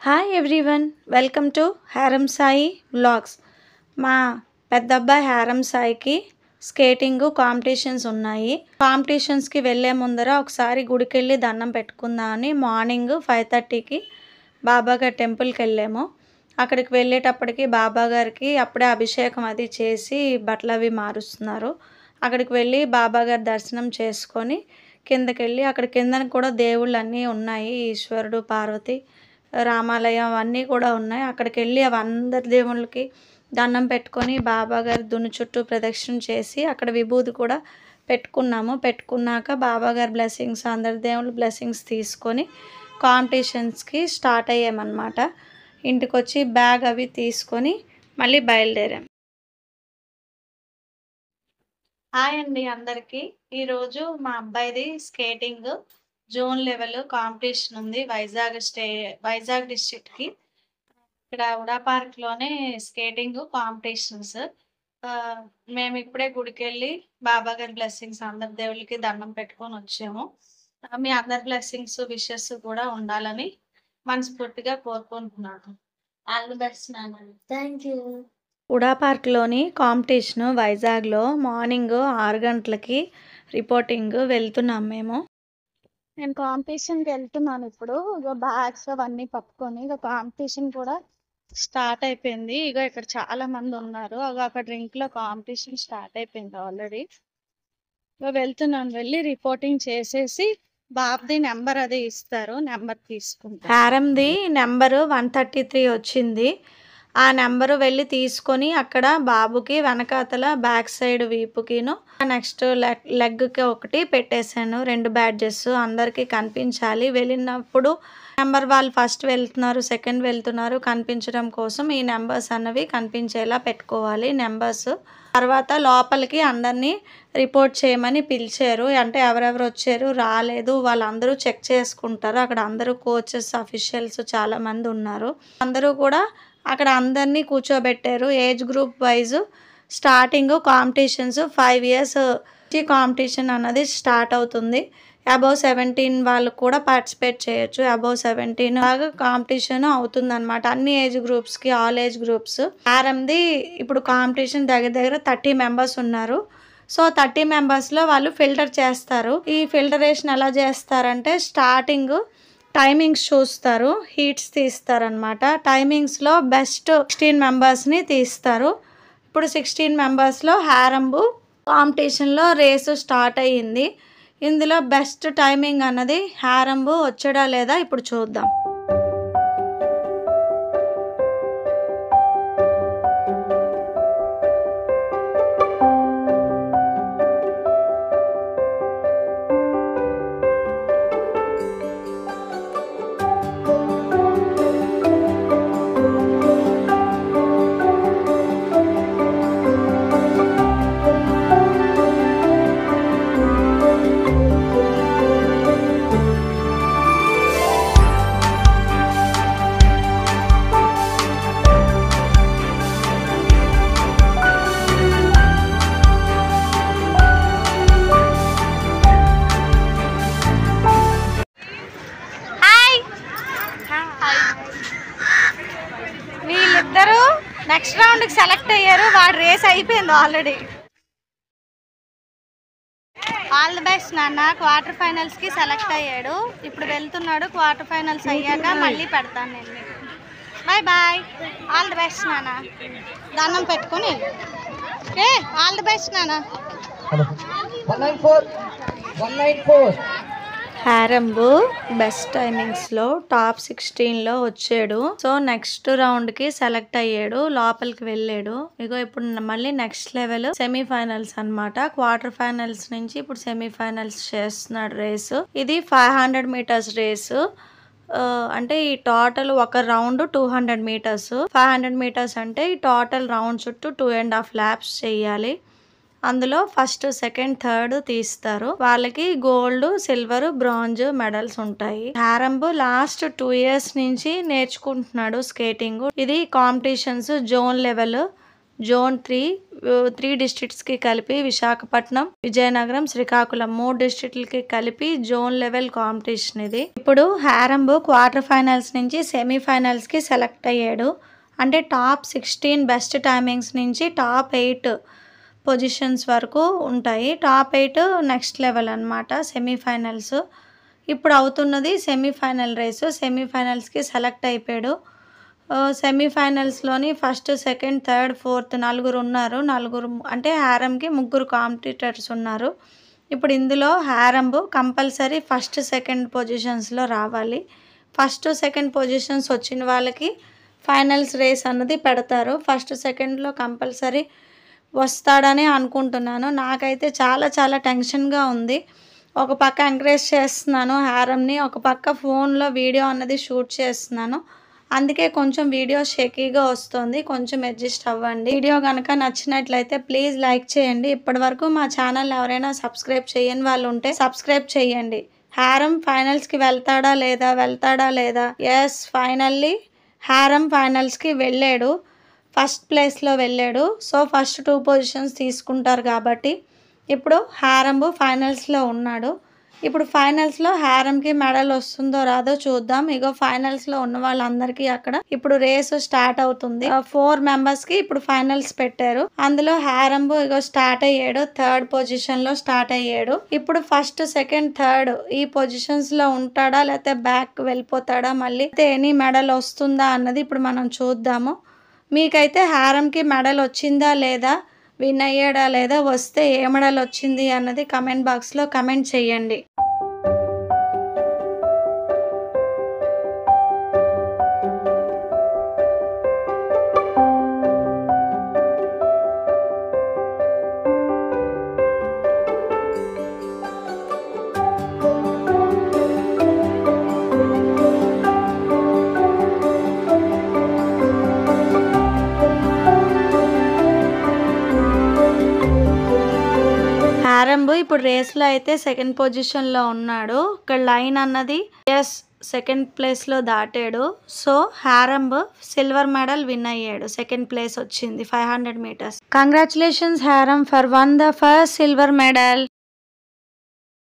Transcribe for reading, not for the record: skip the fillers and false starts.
Hi everyone, welcome to హారం Sai vlogs. మా పెద్దబ్బాయి హారం సాయికి స్కేటింగ్ కాంపిటీషన్స్ ఉన్నాయి. కాంపిటీషన్స్కి వెళ్ళే ముందర ఒకసారి గుడికి వెళ్ళి దండం పెట్టుకుందామని మార్నింగ్ 5:30కి బాబాగారి టెంపుల్కి వెళ్ళాము. అక్కడికి వెళ్ళేటప్పటికి బాబాగారికి అప్పుడే అభిషేకం అది చేసి బట్టలు అవి మారుస్తున్నారు. అక్కడికి వెళ్ళి బాబాగారి దర్శనం చేసుకొని కిందకి వెళ్ళి అక్కడ కిందన కూడా దేవుళ్ళు అన్నీ ఉన్నాయి. ఈశ్వరుడు, పార్వతి, రామాలయం అవన్నీ కూడా ఉన్నాయి. అక్కడికి వెళ్ళి అవి అందరి దేవుళ్ళకి దండం పెట్టుకొని బాబాగారి దున్ను చుట్టూ ప్రదక్షిణ చేసి అక్కడ విభూది కూడా పెట్టుకున్నాక బాబాగారి బ్లెస్సింగ్స్, అందరి దేవుళ్ళ బ్లెస్సింగ్స్ తీసుకొని కాంపిటీషన్స్కి స్టార్ట్ అయ్యామన్నమాట. ఇంటికి వచ్చి బ్యాగ్ అవి తీసుకొని మళ్ళీ బయలుదేరాం. హాయ్ అండి అందరికీ. ఈరోజు మా అబ్బాయిది స్కేటింగ్ జోన్ లెవెల్ కాంపిటీషన్ ఉంది వైజాగ్ డిస్ట్రిక్ట్కి. ఇక్కడ ఉడా పార్క్లోనే స్కేటింగ్ కాంపిటీషన్స్. మేము ఇప్పుడే గుడికి వెళ్ళి బాబాగారి బ్లెస్సింగ్స్ అందరి దేవుళ్ళకి దండం పెట్టుకొని వచ్చాము. మీ అందరి బ్లెస్సింగ్స్, విషెస్ కూడా ఉండాలని మనస్ఫూర్తిగా కోరుకుంటున్నాను. ఆల్ ది బెస్ట్ నాన్న. Thank you. ఉడా పార్క్లోని కాంపిటీషను వైజాగ్లో మార్నింగ్ 6 గంటలకి రిపోర్టింగ్ వెళ్తున్నాం మేము. నేను కాంపిటీషన్కి వెళ్తున్నాను ఇప్పుడు. ఇక బ్యాగ్స్ అవన్నీ పట్టుకొని ఇక కాంపిటీషన్ కూడా స్టార్ట్ అయిపోయింది. ఇక ఇక్కడ చాలా మంది ఉన్నారు. అక్కడ డ్రింక్లో కాంపిటీషన్ స్టార్ట్ అయిపోయింది ఆల్రెడీ. ఇక వెళ్తున్నాను, వెళ్ళి రిపోర్టింగ్ చేసేసి బాబుది నెంబర్ అది ఇస్తారు, నెంబర్ తీసుకుంటాను. హారంది నెంబరు 133 వచ్చింది. ఆ నెంబరు వెళ్ళి తీసుకొని అక్కడ బాబుకి వెనకాతల బ్యాక్ సైడ్ వీపుకిను నెక్స్ట్ లెగ్కి ఒకటి పెట్టేశాను. 2 బ్యాడ్జెస్ అందరికీ కనిపించాలి. వెళ్ళినప్పుడు నెంబర్ వాళ్ళు ఫస్ట్ వెళ్తున్నారు, సెకండ్ వెళ్తున్నారు కనిపించడం కోసం ఈ నెంబర్స్ అన్నవి కనిపించేలా పెట్టుకోవాలి. నెంబర్స్ తర్వాత లోపలికి అందరినీ రిపోర్ట్ చేయమని పిలిచారు. అంటే ఎవరెవరు వచ్చారు రాలేదు వాళ్ళందరూ చెక్ చేసుకుంటారు. అక్కడ అందరూ కోచెస్, అఫీషియల్స్ చాలామంది ఉన్నారు. అందరూ కూడా అక్కడ అందరినీ కూర్చోబెట్టారు. Age group wise starting competitions 5 years competition అన్నది స్టార్ట్ అవుతుంది. అబౌవ్ 17 వాళ్ళు కూడా పార్టిసిపేట్ చేయొచ్చు. అబౌవ్ 17 లాగా కాంపిటీషన్ అవుతుంది అనమాట. అన్ని ఏజ్ గ్రూప్స్కి, ఆల్ ఏజ్ గ్రూప్స్. హారంది ఇప్పుడు కాంపిటీషన్ దగ్గర 30 మెంబర్స్ ఉన్నారు. సో 30 మెంబర్స్లో వాళ్ళు ఫిల్టర్ చేస్తారు. ఈ ఫిల్టరేషన్ ఎలా చేస్తారంటే స్టార్టింగ్ టైమింగ్స్ చూస్తారు, హీట్స్ తీస్తారనమాట. టైమింగ్స్లో బెస్ట్ 16 మెంబర్స్ని తీస్తారు. ఇప్పుడు 16 మెంబర్స్లో హారంబు కాంపిటీషన్లో రేసు స్టార్ట్ అయ్యింది. ఇందులో బెస్ట్ టైమింగ్ అన్నది హారంబు వచ్చాడా లేదా ఇప్పుడు చూద్దాం. వీళ్ళిద్దరూ నెక్స్ట్ రౌండ్కి సెలెక్ట్ అయ్యారు. వాడు రేస్ అయిపోయింది ఆల్రెడీ. ఆల్ ది బెస్ట్ నాన్న. క్వార్టర్ ఫైనల్స్కి సెలెక్ట్ అయ్యాడు. ఇప్పుడు వెళ్తున్నాడు. క్వార్టర్ ఫైనల్స్ అయ్యాక మళ్ళీ పెడతాను నేను. Bye bye. All the best నాన్న. దండం పెట్టుకొని ఓకే. ఆల్ ది బెస్ట్ నాన్న. 194. హారంబు బెస్ట్ టైమింగ్స్లో టాప్ 16లో వచ్చాడు. సో నెక్స్ట్ రౌండ్కి సెలెక్ట్ అయ్యాడు, లోపలికి వెళ్ళాడు. ఇగో ఇప్పుడు మళ్ళీ నెక్స్ట్ లెవెల్ సెమీఫైనల్స్ అనమాట. క్వార్టర్ ఫైనల్స్ నుంచి ఇప్పుడు సెమీఫైనల్స్ చేస్తున్నాడు రేసు. ఇది 500 meters రేసు. అంటే ఈ టోటల్ ఒక రౌండ్ 200 meters. 500 meters అంటే ఈ టోటల్ రౌండ్ చుట్టూ 2.5 laps చేయాలి. అందులో ఫస్ట్, సెకండ్, థర్డ్ తీస్తారు. వాళ్ళకి గోల్డ్, సిల్వర్, బ్రాంజ్ మెడల్స్ ఉంటాయి. హారంబు లాస్ట్ 2 years నుంచి నేర్చుకుంటున్నాడు స్కేటింగ్. ఇది కాంపిటీషన్స్ జోన్ లెవెల్ జోన్ 3 డిస్ట్రిక్ట్స్కి కలిపి విశాఖపట్నం, విజయనగరం, శ్రీకాకుళం 3 డిస్ట్రిక్ట్లకి కలిపి జోన్ లెవెల్ కాంపిటీషన్ ఇది. ఇప్పుడు హారంబు క్వార్టర్ ఫైనల్స్ నుంచి సెమీఫైనల్స్కి సెలెక్ట్ అయ్యాడు. అంటే టాప్ 16 బెస్ట్ టైమింగ్స్ నుంచి టాప్ 8 పొజిషన్స్ వరకు ఉంటాయి. టాప్ 8 నెక్స్ట్ లెవెల్ అనమాట సెమీఫైనల్స్. ఇప్పుడు అవుతున్నది సెమీఫైనల్ రేసు. సెమీఫైనల్స్కి సెలెక్ట్ అయిపోయాడు. సెమీఫైనల్స్లోని ఫస్ట్, సెకండ్, థర్డ్, ఫోర్త్ నలుగురు ఉన్నారు. నలుగురు అంటే హారంకి 3 కాంపిటీటర్స్ ఉన్నారు. ఇప్పుడు ఇందులో హారంబు కంపల్సరీ ఫస్ట్, సెకండ్ పొజిషన్స్లో రావాలి. ఫస్ట్, సెకండ్ పొజిషన్స్ వచ్చిన వాళ్ళకి ఫైనల్స్ రేస్ అన్నది పెడతారు. ఫస్ట్, సెకండ్లో కంపల్సరీ వస్తాడని అనుకుంటున్నాను. నాకైతే చాలా చాలా టెన్షన్గా ఉంది. ఒక పక్క ఎంకరేజ్ చేస్తున్నాను హారంని, ఒక పక్క ఫోన్లో వీడియో అన్నది షూట్ చేస్తున్నాను. అందుకే కొంచెం వీడియో షేకీగా వస్తుంది. కొంచెం అడ్జస్ట్ అవ్వండి. వీడియో కనుక నచ్చినట్లయితే ప్లీజ్ లైక్ చేయండి. ఇప్పటివరకు మా ఛానల్ ఎవరైనా సబ్స్క్రైబ్ చేయని వాళ్ళు ఉంటే సబ్స్క్రైబ్ చేయండి. హారం ఫైనల్స్కి వెళ్తాడా లేదా? ఎస్, ఫైనల్లీ హారం ఫైనల్స్కి వెళ్ళాడు. ఫస్ట్ ప్లేస్లో వెళ్ళాడు. సో ఫస్ట్ 2 పొజిషన్స్ తీసుకుంటారు కాబట్టి ఇప్పుడు హారంబు ఫైనల్స్లో ఉన్నాడు. ఇప్పుడు ఫైనల్స్లో హారంకి మెడల్ వస్తుందో రాదో చూద్దాం. ఇగో ఫైనల్స్లో ఉన్న వాళ్ళందరికీ అక్కడ ఇప్పుడు రేసు స్టార్ట్ అవుతుంది. 4 మెంబర్స్కి ఇప్పుడు ఫైనల్స్ పెట్టారు. అందులో హారంబు ఇగో స్టార్ట్ అయ్యాడు. 3rd పొజిషన్లో స్టార్ట్ అయ్యాడు. ఇప్పుడు ఫస్ట్, సెకండ్, థర్డ్ ఈ పొజిషన్స్లో ఉంటాడా లేకపోతే బ్యాక్ వెళ్ళిపోతాడా, మళ్ళీ ఎనీ మెడల్ వస్తుందా అన్నది ఇప్పుడు మనం చూద్దాము. మీకైతే హారంకి మెడల్ వచ్చిందా లేదా, విన్ అయ్యాడా లేదా, వస్తే ఏ మెడల్ వచ్చింది అన్నది కమెంట్ బాక్స్లో కమెంట్ చేయండి. హారంబు ఇప్పుడు రేస్లో అయితే సెకండ్ పొజిషన్లో ఉన్నాడు. ఇక్కడ లైన్ అన్నది ఎస్ సెకండ్ ప్లేస్లో దాటాడు. సో హారంబు సిల్వర్ మెడల్ విన్ అయ్యాడు. సెకండ్ ప్లేస్ వచ్చింది 500 మీటర్స్. కంగ్రాచులేషన్స్ హారం for one the first silver medal.